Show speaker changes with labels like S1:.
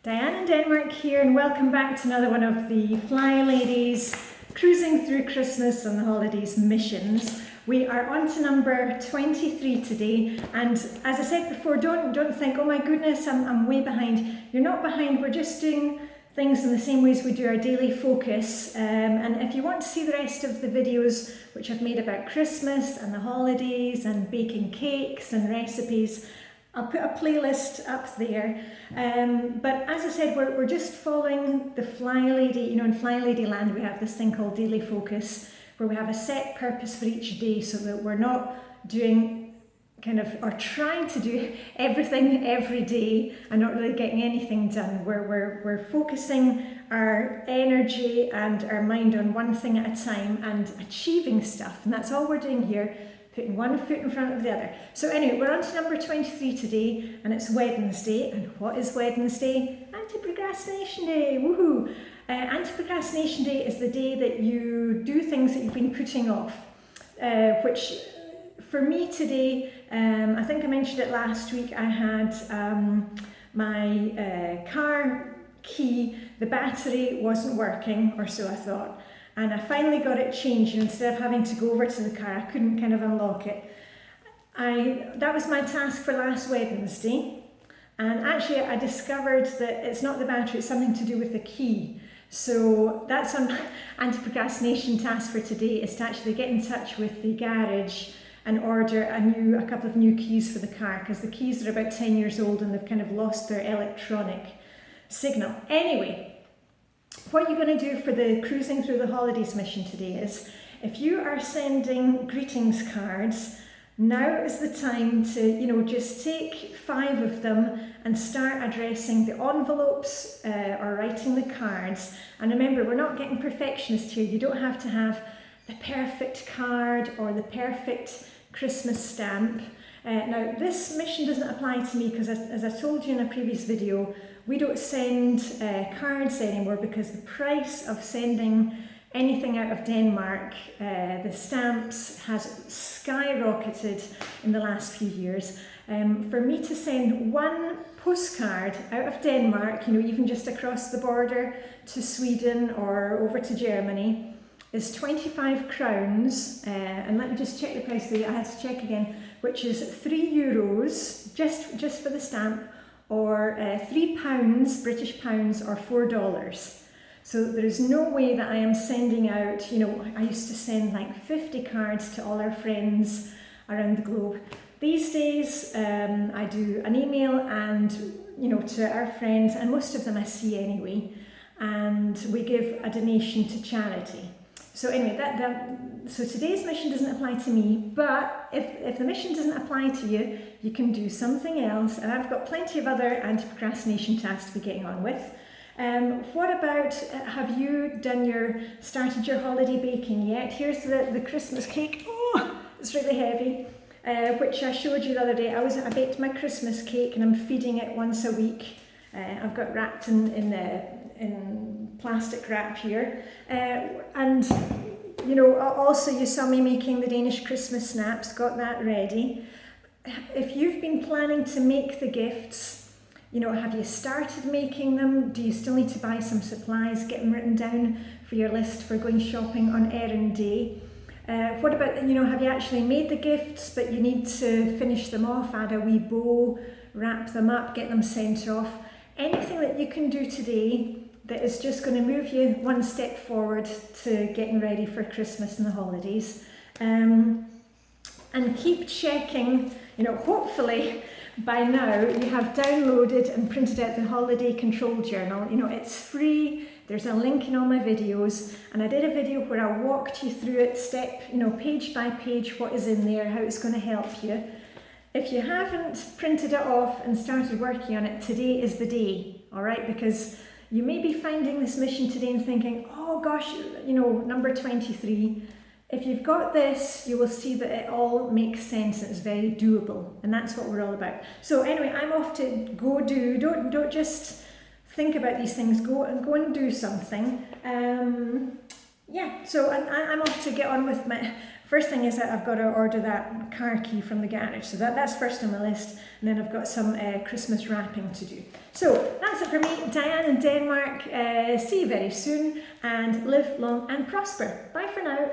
S1: Diane in Denmark here, and welcome back to another one of the Flylady's Cruising Through Christmas and the Holidays missions. We are on to number 23 today, and as I said before, don't think, oh my goodness, I'm way behind. You're not behind, we're just doing things in the same ways we do our daily focus. And if you want to see the rest of the videos which I've made about Christmas and the holidays and baking cakes and recipes, I'll put a playlist up there. But as I said, we're just following the Flylady. You know, in Flylady land we have this thing called daily focus, where we have a set purpose for each day, so that we're not doing or trying to do everything every day and not really getting anything done. We're focusing our energy and our mind on one thing at a time and achieving stuff, and that's all we're doing here. Putting one foot in front of the other. So anyway, we're on to number 23 today, and it's Wednesday. And what is Wednesday? Anti-procrastination day, woohoo! Anti-procrastination day is the day that you do things that you've been putting off, which for me today, I think I mentioned it last week, I had my car key, the battery wasn't working, or so I thought. And I finally got it changed, and instead of having to go over to the car, I couldn't unlock it. That was my task for last Wednesday, and actually I discovered that it's not the battery, it's something to do with the key. So that's an anti-procrastination task for today, is to actually get in touch with the garage and order a couple of new keys for the car, because the keys are about 10 years old and they've lost their electronic signal. Anyway, what you're going to do for the Cruising Through the Holidays mission today is, if you are sending greetings cards, now is the time to, just take 5 of them and start addressing the envelopes or writing the cards. And remember, we're not getting perfectionist here. You don't have to have the perfect card or the perfect Christmas stamp. Now, this mission doesn't apply to me because, as I told you in a previous video, we don't send cards anymore because the price of sending anything out of Denmark, the stamps, has skyrocketed in the last few years. For me to send one postcard out of Denmark, even just across the border to Sweden or over to Germany, is 25 crowns, and let me just check the price there, I had to check again, which is €3 just for the stamp, or £3, British pounds, or $4. So there's no way that I am sending out, I used to send like 50 cards to all our friends around the globe. These days I do an email and, to our friends, and most of them I see anyway, and we give a donation to charity. So anyway, so today's mission doesn't apply to me, but if the mission doesn't apply to you, you can do something else, and I've got plenty of other anti-procrastination tasks to be getting on with. What about, have you started your holiday baking yet? Here's the Christmas cake. Oh, it's really heavy, which I showed you the other day. I baked my Christmas cake, and I'm feeding it once a week. I've got wrapped in plastic wrap here, and also you saw me making the Danish Christmas snaps, got that ready. If you've been planning to make the gifts, have you started making them? Do you still need to buy some supplies, get them written down for your list for going shopping on errand day? What about, have you actually made the gifts, but you need to finish them off, add a wee bow, wrap them up, get them sent off? Anything that you can do today that is just going to move you one step forward to getting ready for Christmas and the holidays. And keep checking, hopefully by now you have downloaded and printed out the Holiday Control Journal. It's free, there's a link in all my videos, and I did a video where I walked you through it page by page, what is in there, how it's going to help you. If you haven't printed it off and started working on it, today is the day, all right? Because you may be finding this mission today and thinking, oh gosh, number 23. If you've got this, you will see that it all makes sense and it's very doable, and that's what we're all about. So anyway, I'm off to go do. Don't just think about these things. Go and do something. yeah, so I'm off to get on with my, first thing is that I've got to order that car key from the garage, so that's first on my list, and then I've got some Christmas wrapping to do. So that's it for me, Diane in Denmark. See you very soon, and live long and prosper. Bye for now.